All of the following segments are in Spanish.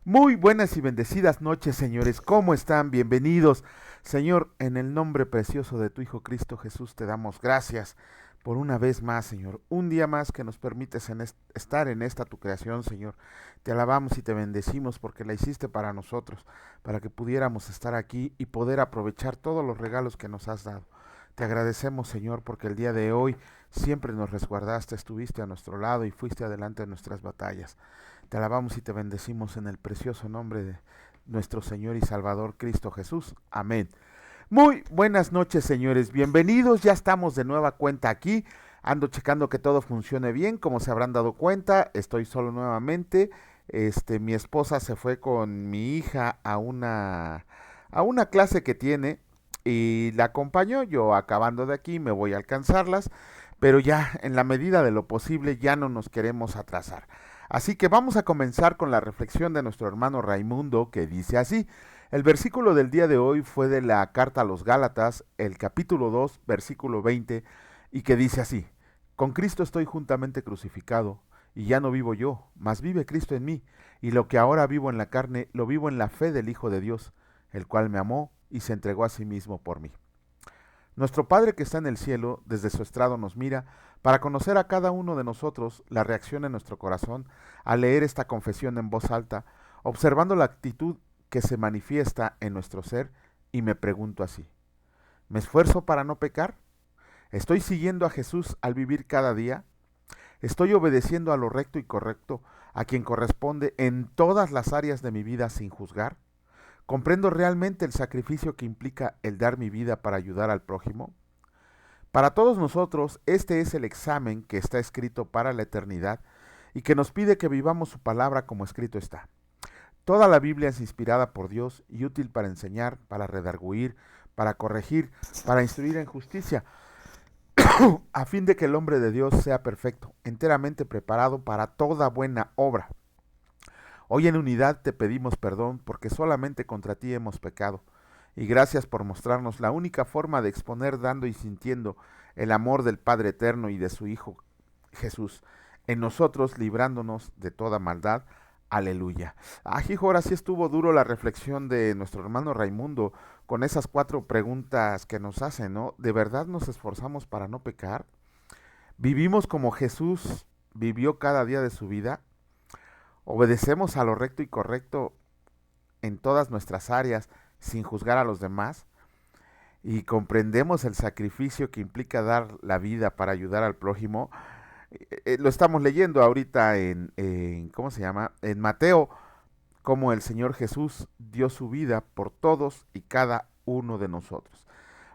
Muy buenas y bendecidas noches, señores. ¿Cómo están? Bienvenidos. Señor, en el nombre precioso de tu Hijo Cristo Jesús, te damos gracias por una vez más, Señor. Un día más que nos permites estar en esta tu creación, Señor. Te alabamos y te bendecimos porque la hiciste para nosotros, para que pudiéramos estar aquí y poder aprovechar todos los regalos que nos has dado. Te agradecemos, Señor, porque el día de hoy siempre nos resguardaste, estuviste a nuestro lado y fuiste adelante en nuestras batallas. Te alabamos y te bendecimos en el precioso nombre de nuestro Señor y Salvador Cristo Jesús. Amén. Muy buenas noches, señores. Bienvenidos. Ya estamos de nueva cuenta aquí. Ando checando que todo funcione bien. Como se habrán dado cuenta, estoy solo nuevamente. Mi esposa se fue con mi hija a una clase que tiene y la acompañó. Yo acabando de aquí me voy a alcanzarlas, pero ya en la medida de lo posible ya no nos queremos atrasar. Así que vamos a comenzar con la reflexión de nuestro hermano Raimundo, que dice así. El versículo del día de hoy fue de la carta a los Gálatas, el capítulo 2, versículo 20, y que dice así: Con Cristo estoy juntamente crucificado, y ya no vivo yo, mas vive Cristo en mí, y lo que ahora vivo en la carne, lo vivo en la fe del Hijo de Dios, el cual me amó y se entregó a sí mismo por mí. Nuestro Padre que está en el cielo, desde su estrado nos mira para conocer a cada uno de nosotros la reacción en nuestro corazón al leer esta confesión en voz alta, observando la actitud que se manifiesta en nuestro ser, y me pregunto así: ¿me esfuerzo para no pecar? ¿Estoy siguiendo a Jesús al vivir cada día? ¿Estoy obedeciendo a lo recto y correcto, a quien corresponde en todas las áreas de mi vida sin juzgar? ¿Comprendo realmente el sacrificio que implica el dar mi vida para ayudar al prójimo? Para todos nosotros, este es el examen que está escrito para la eternidad y que nos pide que vivamos su palabra como escrito está. Toda la Biblia es inspirada por Dios y útil para enseñar, para redarguir, para corregir, para instruir en justicia, a fin de que el hombre de Dios sea perfecto, enteramente preparado para toda buena obra. Hoy en unidad te pedimos perdón porque solamente contra ti hemos pecado, y gracias por mostrarnos la única forma de exponer dando y sintiendo el amor del Padre Eterno y de su Hijo Jesús, en nosotros librándonos de toda maldad. Aleluya. Hijo, ahora sí estuvo duro la reflexión de nuestro hermano Raimundo con esas 4 preguntas que nos hacen, ¿no? ¿De verdad nos esforzamos para no pecar? ¿Vivimos como Jesús vivió cada día de su vida? ¿Obedecemos a lo recto y correcto en todas nuestras áreas sin juzgar a los demás? ¿Y comprendemos el sacrificio que implica dar la vida para ayudar al prójimo? Lo estamos leyendo ahorita ¿cómo se llama? En Mateo, cómo el Señor Jesús dio su vida por todos y cada uno de nosotros.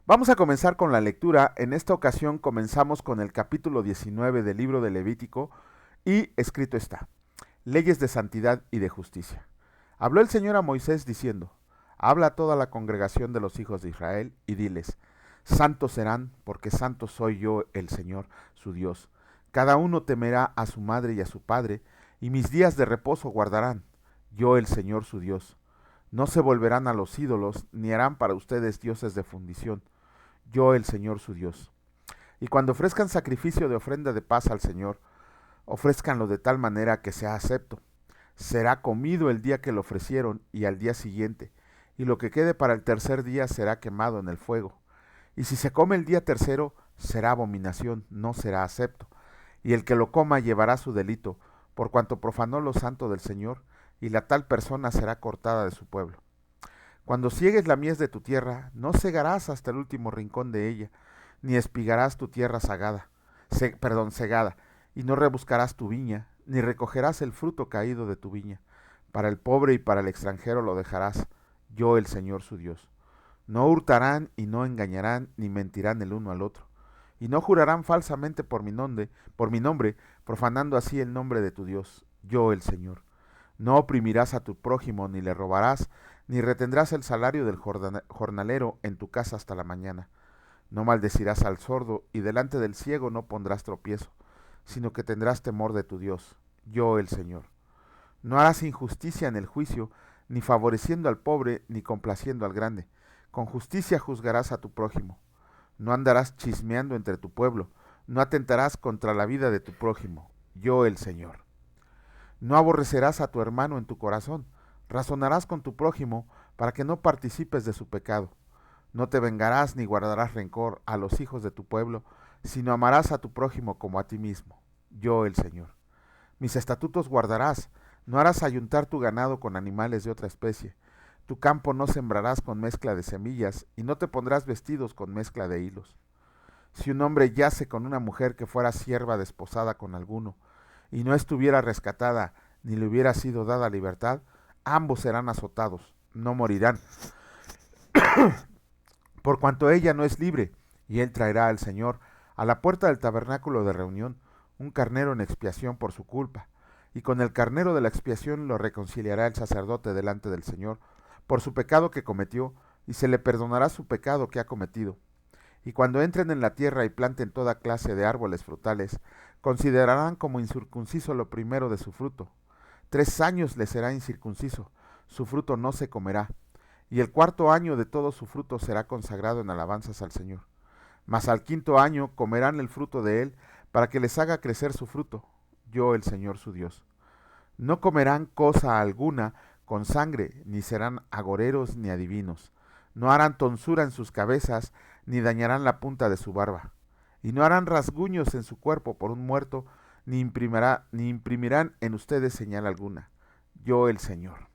Vamos a comenzar con la lectura. En esta ocasión comenzamos con el capítulo 19 del libro de Levítico, y escrito está: Leyes de santidad y de justicia. Habló el Señor a Moisés diciendo: Habla a toda la congregación de los hijos de Israel y diles: Santos serán, porque santo soy yo, el Señor, su Dios. Cada uno temerá a su madre y a su padre, y mis días de reposo guardarán, yo el Señor su Dios. No se volverán a los ídolos, ni harán para ustedes dioses de fundición, yo el Señor su Dios. Y cuando ofrezcan sacrificio de ofrenda de paz al Señor, ofrézcanlo de tal manera que sea acepto. Será comido el día que lo ofrecieron y al día siguiente, y lo que quede para el tercer día será quemado en el fuego. Y si se come el día tercero, será abominación, no será acepto. Y el que lo coma llevará su delito, por cuanto profanó lo santo del Señor, y la tal persona será cortada de su pueblo. Cuando ciegues la mies de tu tierra, no cegarás hasta el último rincón de ella, ni espigarás tu tierra cegada, y no rebuscarás tu viña, ni recogerás el fruto caído de tu viña. Para el pobre y para el extranjero lo dejarás, yo el Señor su Dios. No hurtarán y no engañarán, ni mentirán el uno al otro. Y no jurarán falsamente por mi nombre, profanando así el nombre de tu Dios, yo el Señor. No oprimirás a tu prójimo, ni le robarás, ni retendrás el salario del jornalero en tu casa hasta la mañana. No maldecirás al sordo, y delante del ciego no pondrás tropiezo, sino que tendrás temor de tu Dios, yo el Señor. No harás injusticia en el juicio, ni favoreciendo al pobre, ni complaciendo al grande. Con justicia juzgarás a tu prójimo. No andarás chismeando entre tu pueblo, no atentarás contra la vida de tu prójimo, yo el Señor. No aborrecerás a tu hermano en tu corazón, Razonarás con tu prójimo para que no participes de su pecado. No te vengarás ni guardarás rencor a los hijos de tu pueblo, sino amarás a tu prójimo como a ti mismo. Yo, el Señor. Mis estatutos guardarás, no harás ayuntar tu ganado con animales de otra especie. Tu campo no sembrarás con mezcla de semillas, y no te pondrás vestidos con mezcla de hilos. Si un hombre yace con una mujer que fuera sierva desposada con alguno, y no estuviera rescatada, ni le hubiera sido dada libertad, ambos serán azotados, no morirán, por cuanto ella no es libre, y él traerá al Señor a la puerta del tabernáculo de reunión un carnero en expiación por su culpa, y con el carnero de la expiación lo reconciliará el sacerdote delante del Señor por su pecado que cometió, y se le perdonará su pecado que ha cometido. Y cuando entren en la tierra y planten toda clase de árboles frutales, considerarán como incircunciso lo primero de su fruto. 3 años le será incircunciso, su fruto no se comerá, y el cuarto año de todo su fruto será consagrado en alabanzas al Señor. Mas al quinto año comerán el fruto de él, para que les haga crecer su fruto, yo el Señor su Dios. No comerán cosa alguna con sangre, ni serán agoreros ni adivinos. No harán tonsura en sus cabezas, ni dañarán la punta de su barba. Y no harán rasguños en su cuerpo por un muerto, ni imprimirán en ustedes señal alguna. Yo el Señor.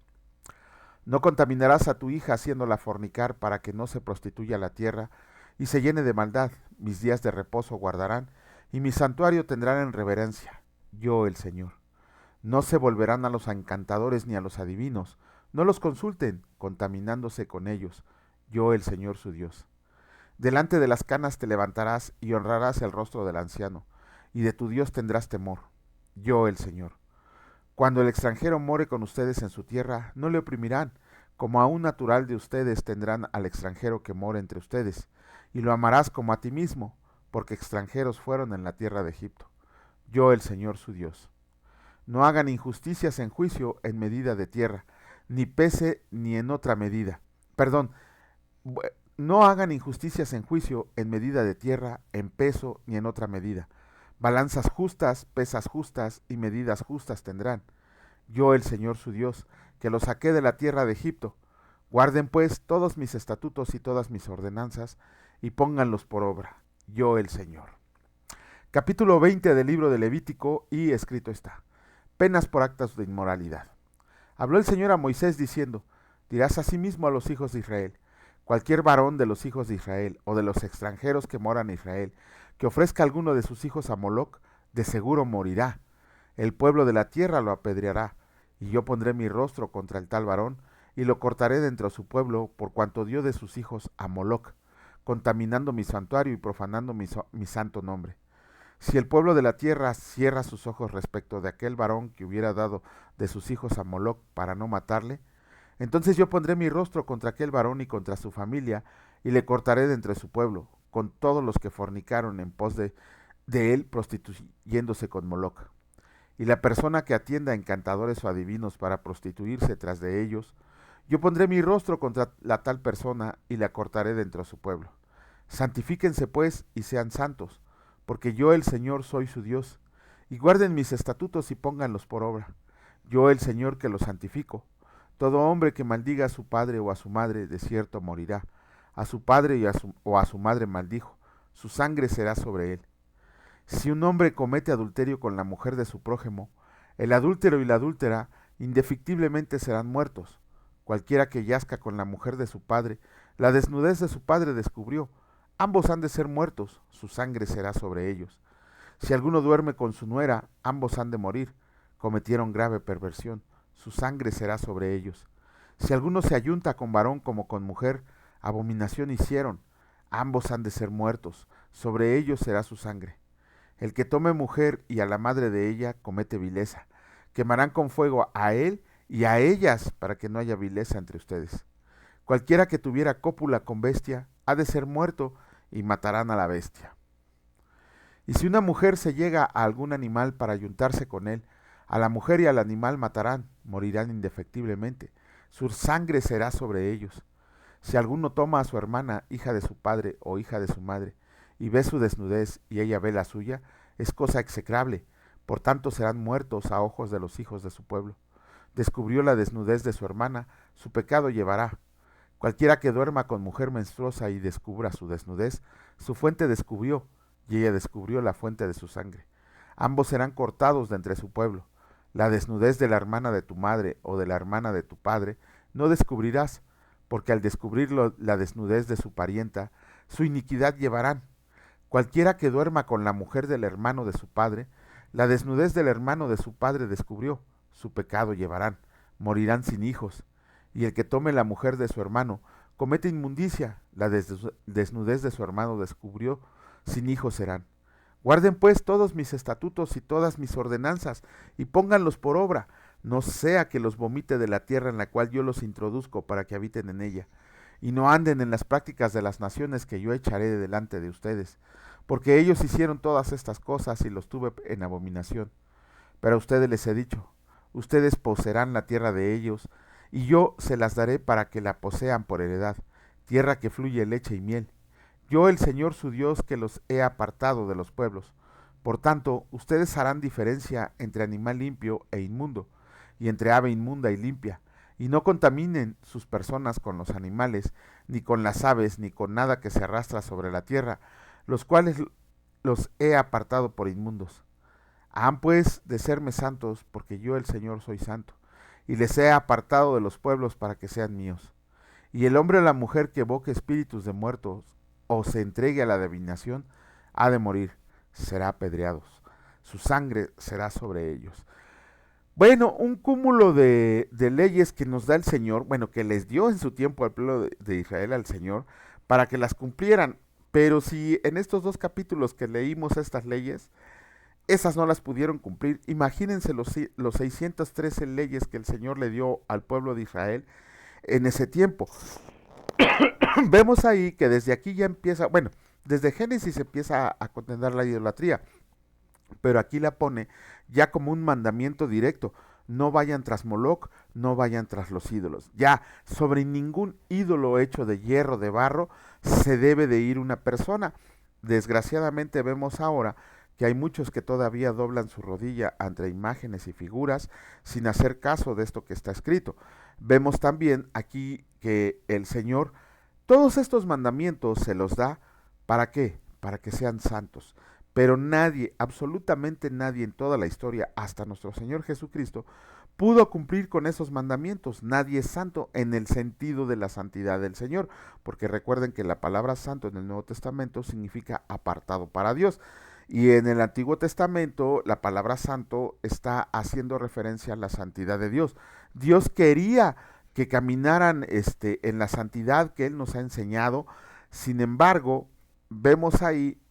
No contaminarás a tu hija haciéndola fornicar para que no se prostituya la tierra y se llene de maldad. Mis días de reposo guardarán, y mi santuario tendrán en reverencia. Yo el Señor. No se volverán a los encantadores ni a los adivinos, no los consulten, contaminándose con ellos. Yo el Señor su Dios. Delante de las canas te levantarás y honrarás el rostro del anciano, y de tu Dios tendrás temor. Yo el Señor. Cuando el extranjero more con ustedes en su tierra, no le oprimirán, como a un natural de ustedes tendrán al extranjero que mora entre ustedes, y lo amarás como a ti mismo, porque extranjeros fueron en la tierra de Egipto. Yo el Señor su Dios. No hagan injusticias en juicio en medida de tierra, ni pese ni en otra medida. Perdón, no hagan injusticias en juicio en medida de tierra, en peso ni en otra medida. Balanzas justas, pesas justas y medidas justas tendrán. Yo el Señor su Dios, que los saqué de la tierra de Egipto. Guarden pues todos mis estatutos y todas mis ordenanzas, y pónganlos por obra. Yo el Señor. Capítulo 20 del libro de Levítico, y escrito está: penas por actos de inmoralidad. Habló el Señor a Moisés diciendo: dirás asimismo a los hijos de Israel: cualquier varón de los hijos de Israel o de los extranjeros que moran en Israel, que ofrezca alguno de sus hijos a Moloc, de seguro morirá. El pueblo de la tierra lo apedreará, y yo pondré mi rostro contra el tal varón, y lo cortaré de entre su pueblo, por cuanto dio de sus hijos a Moloc, contaminando mi santuario y profanando mi santo nombre. Si el pueblo de la tierra cierra sus ojos respecto de aquel varón que hubiera dado de sus hijos a Moloc para no matarle, entonces yo pondré mi rostro contra aquel varón y contra su familia, y le cortaré de entre su pueblo, con todos los que fornicaron en pos de él, prostituyéndose con Moloc. Y la persona que atienda a encantadores o adivinos para prostituirse tras de ellos, yo pondré mi rostro contra la tal persona y la cortaré de entre su pueblo. Santifíquense pues y sean santos, porque yo el Señor soy su Dios, y guarden mis estatutos y pónganlos por obra. Yo el Señor que los santifico. Todo hombre que maldiga a su padre o a su madre, de cierto morirá. A su padre o a su madre maldijo, su sangre será sobre él. Si un hombre comete adulterio con la mujer de su prójimo, el adúltero y la adúltera indefectiblemente serán muertos. Cualquiera que yazca con la mujer de su padre, la desnudez de su padre descubrió. Ambos han de ser muertos, su sangre será sobre ellos. Si alguno duerme con su nuera, ambos han de morir. Cometieron grave perversión, su sangre será sobre ellos. Si alguno se ayunta con varón como con mujer, abominación hicieron. Ambos han de ser muertos, sobre ellos será su sangre. El que tome mujer y a la madre de ella comete vileza. Quemarán con fuego a él y a ellas para que no haya vileza entre ustedes. Cualquiera que tuviera cópula con bestia ha de ser muerto, y matarán a la bestia. Y si una mujer se llega a algún animal para ayuntarse con él, a la mujer y al animal matarán, morirán indefectiblemente. Su sangre será sobre ellos. Si alguno toma a su hermana, hija de su padre o hija de su madre, y ve su desnudez y ella ve la suya, es cosa execrable. Por tanto serán muertos a ojos de los hijos de su pueblo. descubrió la desnudez de su hermana, su pecado llevará. Cualquiera que duerma con mujer menstruosa y descubra su desnudez, su fuente descubrió, y ella descubrió la fuente de su sangre. Ambos serán cortados de entre su pueblo. La desnudez de la hermana de tu madre o de la hermana de tu padre no descubrirás, porque al descubrir la desnudez de su parienta, su iniquidad llevarán. Cualquiera que duerma con la mujer del hermano de su padre, la desnudez del hermano de su padre descubrió, su pecado llevarán, morirán sin hijos. Y el que tome la mujer de su hermano, comete inmundicia, la desnudez de su hermano descubrió, sin hijos serán. Guarden pues todos mis estatutos y todas mis ordenanzas, y pónganlos por obra, no sea que los vomite de la tierra en la cual yo los introduzco para que habiten en ella, y no anden en las prácticas de las naciones que yo echaré de delante de ustedes, porque ellos hicieron todas estas cosas y los tuve en abominación. Pero a ustedes les he dicho, ustedes poseerán la tierra de ellos, y yo se las daré para que la posean por heredad, tierra que fluye leche y miel. Yo, el Señor su Dios, que los he apartado de los pueblos. Por tanto, ustedes harán diferencia entre animal limpio e inmundo, y entre ave inmunda y limpia, y no contaminen sus personas con los animales, ni con las aves, ni con nada que se arrastra sobre la tierra, los cuales los he apartado por inmundos. Han pues de serme santos, porque yo el Señor soy santo, y les he apartado de los pueblos para que sean míos. Y el hombre o la mujer que evoque espíritus de muertos, o se entregue a la adivinación, ha de morir, será apedreado, su sangre será sobre ellos. Bueno, un cúmulo de leyes que nos da el Señor, bueno, que les dio en su tiempo al pueblo de Israel al Señor, para que las cumplieran. Pero si en estos 2 capítulos que leímos estas leyes, esas no las pudieron cumplir, imagínense los 613 leyes que el Señor le dio al pueblo de Israel en ese tiempo. Vemos ahí que desde aquí ya empieza, bueno, desde Génesis empieza a condenar la idolatría, pero aquí la pone ya como un mandamiento directo. No vayan tras Moloc, no vayan tras los ídolos. Ya sobre ningún ídolo hecho de hierro, de barro, se debe de ir una persona. Desgraciadamente vemos ahora que hay muchos que todavía doblan su rodilla ante imágenes y figuras sin hacer caso de esto que está escrito. Vemos también aquí que el Señor todos estos mandamientos se los da, ¿para qué? Para que sean santos. Pero nadie, absolutamente nadie en toda la historia, hasta nuestro Señor Jesucristo, pudo cumplir con esos mandamientos. Nadie es santo en el sentido de la santidad del Señor, porque recuerden que la palabra santo en el Nuevo Testamento significa apartado para Dios. Y en el Antiguo Testamento la palabra santo está haciendo referencia a la santidad de Dios. Dios quería que caminaran en la santidad que Él nos ha enseñado. Sin embargo, vemos ahí,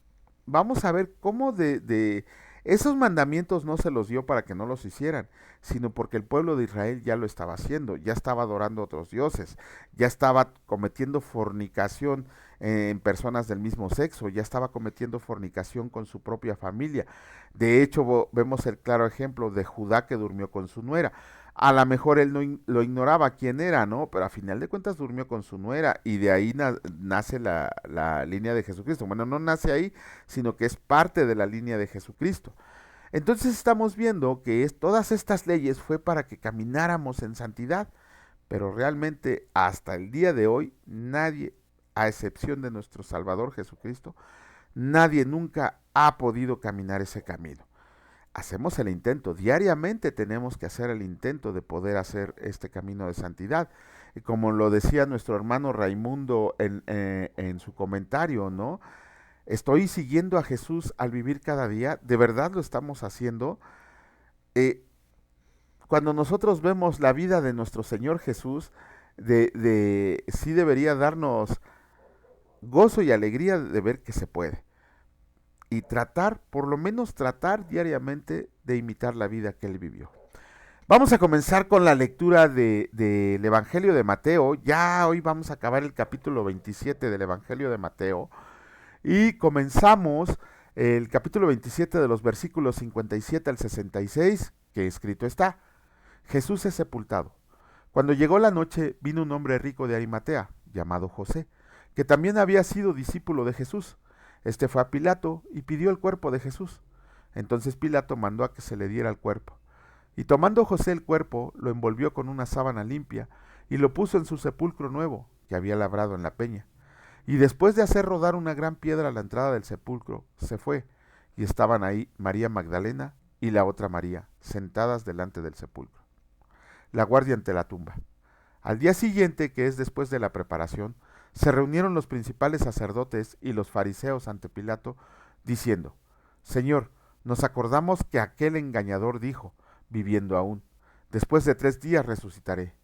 vamos a ver cómo de esos mandamientos no se los dio para que no los hicieran, sino porque el pueblo de Israel ya lo estaba haciendo, ya estaba adorando a otros dioses, ya estaba cometiendo fornicación en personas del mismo sexo, ya estaba cometiendo fornicación con su propia familia. De hecho, vemos el claro ejemplo de Judá que durmió con su nuera. A lo mejor él no lo ignoraba quién era, ¿no? Pero a final de cuentas durmió con su nuera y de ahí nace la línea de Jesucristo. Bueno, no nace ahí, sino que es parte de la línea de Jesucristo. Entonces estamos viendo que todas estas leyes fue para que camináramos en santidad, pero realmente hasta el día de hoy nadie, a excepción de nuestro Salvador Jesucristo, nadie nunca ha podido caminar ese camino. Hacemos el intento, diariamente tenemos que hacer el intento de poder hacer este camino de santidad. Y como lo decía nuestro hermano Raimundo en su comentario, ¿no? Estoy siguiendo a Jesús al vivir cada día, ¿de verdad lo estamos haciendo? Cuando nosotros vemos la vida de nuestro Señor Jesús, sí debería darnos gozo y alegría de ver que se puede. Y tratar, por lo menos tratar diariamente de imitar la vida que Él vivió. Vamos a comenzar con la lectura del Evangelio de Mateo. Ya hoy vamos a acabar el capítulo 27 del Evangelio de Mateo. Y comenzamos el capítulo 27 de los versículos 57 al 66, que escrito está: Jesús es sepultado. Cuando llegó la noche, vino un hombre rico de Arimatea, llamado José, que también había sido discípulo de Jesús. Este fue a Pilato y pidió el cuerpo de Jesús. Entonces Pilato mandó a que se le diera el cuerpo. Y tomando José el cuerpo, lo envolvió con una sábana limpia y lo puso en su sepulcro nuevo, que había labrado en la peña. Y después de hacer rodar una gran piedra a la entrada del sepulcro, se fue, y estaban ahí María Magdalena y la otra María, sentadas delante del sepulcro. La guardia ante la tumba. Al día siguiente, que es después de la preparación, se reunieron los principales sacerdotes y los fariseos ante Pilato, diciendo: Señor, nos acordamos que aquel engañador dijo, viviendo aún: después de 3 días resucitaré.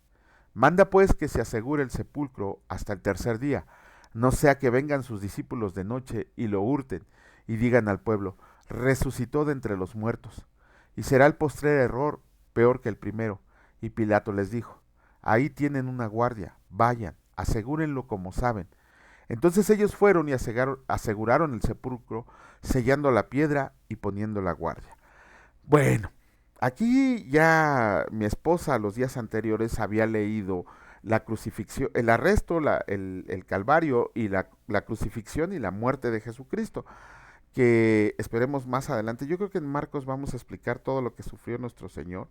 Manda pues que se asegure el sepulcro hasta el tercer día, no sea que vengan sus discípulos de noche y lo hurten, y digan al pueblo: resucitó de entre los muertos. Y será el postrer error peor que el primero. Y Pilato les dijo: ahí tienen una guardia, vayan, asegúrenlo como saben. Entonces ellos fueron y aseguraron el sepulcro, sellando la piedra y poniendo la guardia. Bueno, aquí ya mi esposa los días anteriores había leído la crucifixión, el arresto, el calvario y la crucifixión y la muerte de Jesucristo, que esperemos más adelante. Yo creo que en Marcos vamos a explicar todo lo que sufrió nuestro Señor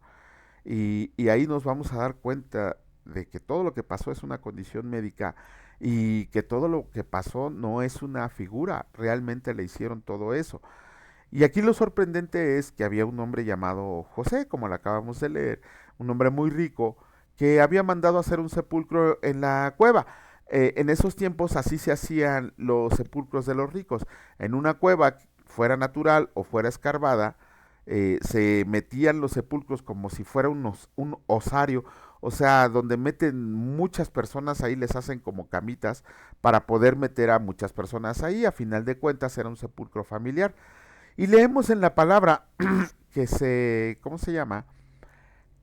y ahí nos vamos a dar cuenta de que todo lo que pasó es una condición médica y que todo lo que pasó no es una figura, realmente le hicieron todo eso. Y aquí lo sorprendente es que había un hombre llamado José, como lo acabamos de leer, un hombre muy rico, que había mandado hacer un sepulcro en la cueva. En esos tiempos así se hacían los sepulcros de los ricos. En una cueva, fuera natural o fuera escarbada, se metían los sepulcros como si fuera un osario, o sea, donde meten muchas personas ahí, les hacen como camitas para poder meter a muchas personas ahí. A final de cuentas era un sepulcro familiar. Y leemos en la palabra que ¿cómo se llama?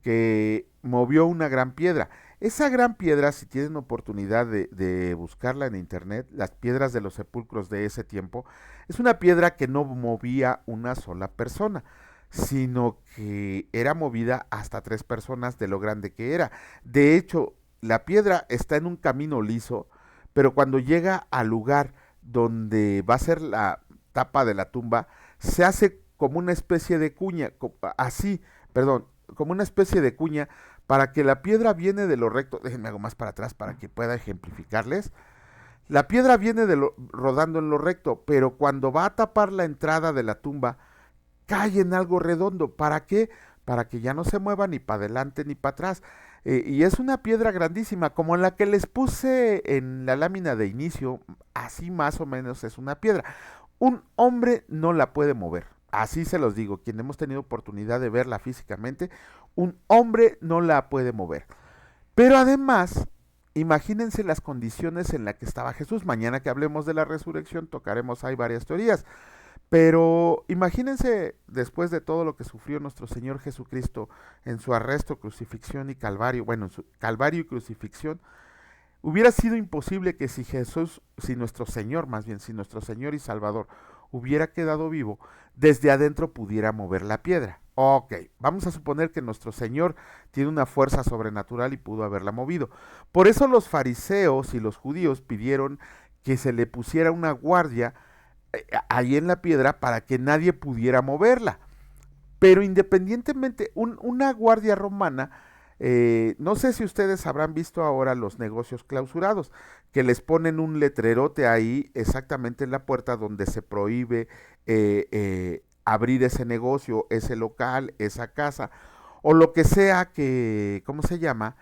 Que movió una gran piedra. Esa gran piedra, si tienen oportunidad de buscarla en internet, las piedras de los sepulcros de ese tiempo, es una piedra que no movía una sola persona, sino que era movida hasta 3 personas de lo grande que era. De hecho, la piedra está en un camino liso, pero cuando llega al lugar donde va a ser la tapa de la tumba, se hace como una especie de cuña, así, perdón, como una especie de cuña para que la piedra viene de lo recto. Déjenme algo más para atrás para que pueda ejemplificarles. La piedra viene rodando en lo recto, pero cuando va a tapar la entrada de la tumba, cae en algo redondo. ¿Para qué? Para que ya no se mueva ni para adelante ni para atrás. Y es una piedra grandísima, como la que les puse en la lámina de inicio, así más o menos es una piedra. Un hombre no la puede mover. Así se los digo, quien hemos tenido oportunidad de verla físicamente, un hombre no la puede mover. Pero además, imagínense las condiciones en las que estaba Jesús. Mañana que hablemos de la resurrección tocaremos, hay varias teorías. Pero imagínense después de todo lo que sufrió nuestro Señor Jesucristo en su arresto, crucifixión y calvario, bueno, en su calvario y crucifixión, hubiera sido imposible que si nuestro Señor, más bien, si nuestro Señor y Salvador hubiera quedado vivo, desde adentro pudiera mover la piedra. Ok, vamos a suponer que nuestro Señor tiene una fuerza sobrenatural y pudo haberla movido. Por eso los fariseos y los judíos pidieron que se le pusiera una guardia ahí en la piedra para que nadie pudiera moverla. Pero independientemente, una guardia romana, no sé si ustedes habrán visto ahora los negocios clausurados, que les ponen un letrerote ahí exactamente en la puerta donde se prohíbe abrir ese negocio, ese local, esa casa, o lo que sea que, ¿cómo se llama?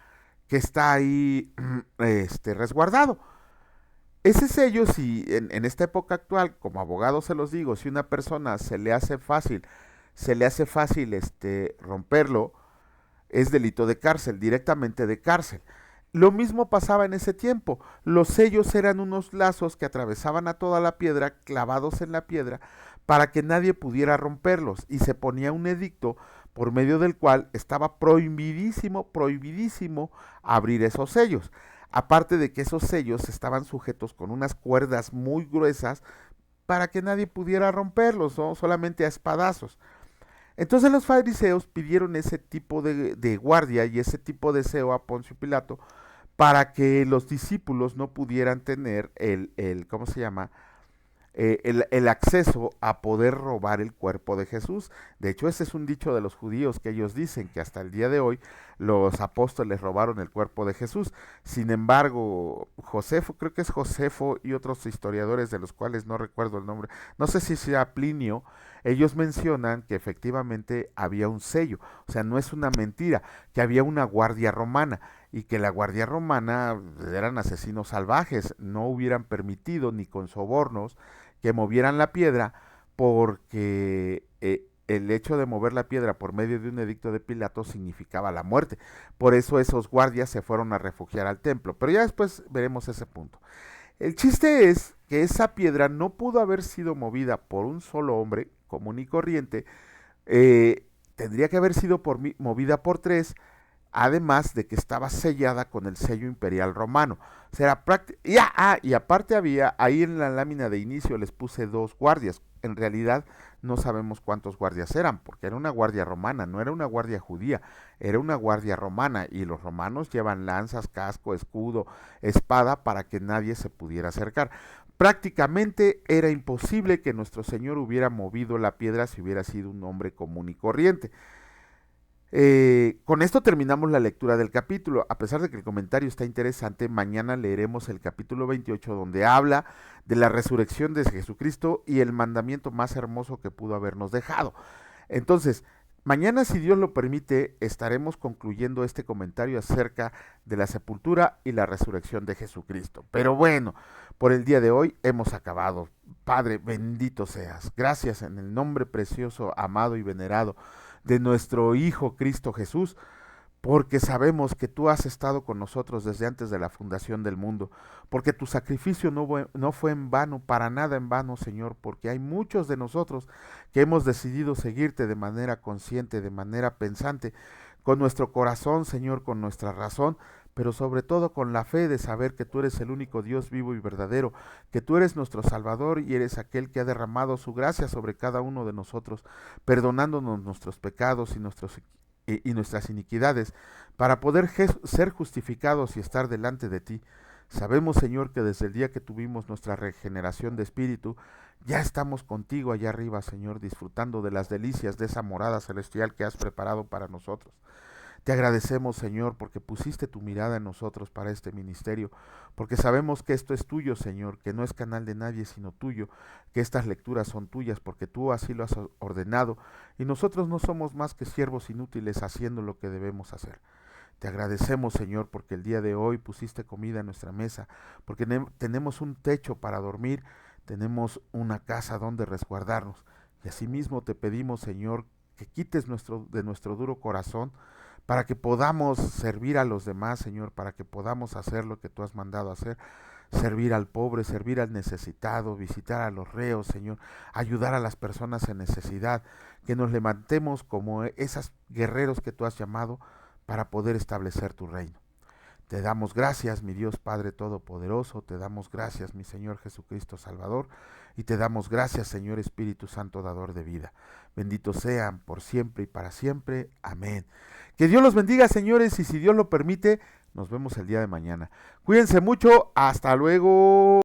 Que está ahí resguardado. Ese sello, si en esta época actual, como abogado se los digo, si una persona se le hace fácil romperlo, es delito de cárcel, directamente de cárcel. Lo mismo pasaba en ese tiempo. Los sellos eran unos lazos que atravesaban a toda la piedra, clavados en la piedra, para que nadie pudiera romperlos. Y se ponía un edicto por medio del cual estaba prohibidísimo, prohibidísimo abrir esos sellos. Aparte de que esos sellos estaban sujetos con unas cuerdas muy gruesas para que nadie pudiera romperlos, ¿no? Solamente a espadazos. Entonces los fariseos pidieron ese tipo de guardia y ese tipo de deseo a Poncio Pilato para que los discípulos no pudieran tener ¿cómo se llama? el acceso a poder robar el cuerpo de Jesús. De hecho, ese es un dicho de los judíos que ellos dicen que hasta el día de hoy los apóstoles robaron el cuerpo de Jesús. Sin embargo, Josefo, creo que es Josefo y otros historiadores de los cuales no recuerdo el nombre, no sé si sea Plinio, ellos mencionan que efectivamente había un sello, o sea, no es una mentira, que había una guardia romana y que la guardia romana eran asesinos salvajes, no hubieran permitido ni con sobornos que movieran la piedra porque el hecho de mover la piedra por medio de un edicto de Pilato significaba la muerte. Por eso esos guardias se fueron a refugiar al templo. Pero ya después veremos ese punto. El chiste es que esa piedra no pudo haber sido movida por un solo hombre común y corriente. Tendría que haber sido movida por tres, además de que estaba sellada con el sello imperial romano. O sea, era y aparte había, ahí en la lámina de inicio les puse 2 guardias. En realidad no sabemos cuántos guardias eran, porque era una guardia romana, no era una guardia judía, era una guardia romana, y los romanos llevan lanzas, casco, escudo, espada, para que nadie se pudiera acercar. Prácticamente era imposible que nuestro Señor hubiera movido la piedra si hubiera sido un hombre común y corriente. Con esto terminamos la lectura del capítulo. A pesar de que el comentario está interesante, mañana leeremos el capítulo 28, donde habla de la resurrección de Jesucristo y el mandamiento más hermoso que pudo habernos dejado. Entonces, mañana, si Dios lo permite, estaremos concluyendo este comentario acerca de la sepultura y la resurrección de Jesucristo. Pero bueno, por el día de hoy hemos acabado. Padre, bendito seas. Gracias en el nombre precioso, amado y venerado de nuestro Hijo Cristo Jesús, porque sabemos que tú has estado con nosotros desde antes de la fundación del mundo, porque tu sacrificio no fue en vano, para nada en vano, Señor, porque hay muchos de nosotros que hemos decidido seguirte de manera consciente, de manera pensante, con nuestro corazón, Señor, con nuestra razón, pero sobre todo con la fe de saber que tú eres el único Dios vivo y verdadero, que tú eres nuestro Salvador y eres aquel que ha derramado su gracia sobre cada uno de nosotros, perdonándonos nuestros pecados y nuestras iniquidades, para poder ser justificados y estar delante de ti. Sabemos, Señor, que desde el día que tuvimos nuestra regeneración de espíritu, ya estamos contigo allá arriba, Señor, disfrutando de las delicias de esa morada celestial que has preparado para nosotros. Te agradecemos, Señor, porque pusiste tu mirada en nosotros para este ministerio, porque sabemos que esto es tuyo, Señor, que no es canal de nadie sino tuyo, que estas lecturas son tuyas porque tú así lo has ordenado, y nosotros no somos más que siervos inútiles haciendo lo que debemos hacer. Te agradecemos, Señor, porque el día de hoy pusiste comida en nuestra mesa, porque tenemos un techo para dormir, tenemos una casa donde resguardarnos, y asimismo te pedimos, Señor, que quites de nuestro duro corazón, para que podamos servir a los demás, Señor, para que podamos hacer lo que tú has mandado hacer, servir al pobre, servir al necesitado, visitar a los reos, Señor, ayudar a las personas en necesidad, que nos levantemos como esos guerreros que tú has llamado para poder establecer tu reino. Te damos gracias, mi Dios Padre Todopoderoso, te damos gracias, mi Señor Jesucristo Salvador, y te damos gracias, Señor Espíritu Santo, dador de vida. Benditos sean por siempre y para siempre. Amén. Que Dios los bendiga, señores, y si Dios lo permite, nos vemos el día de mañana. Cuídense mucho, hasta luego.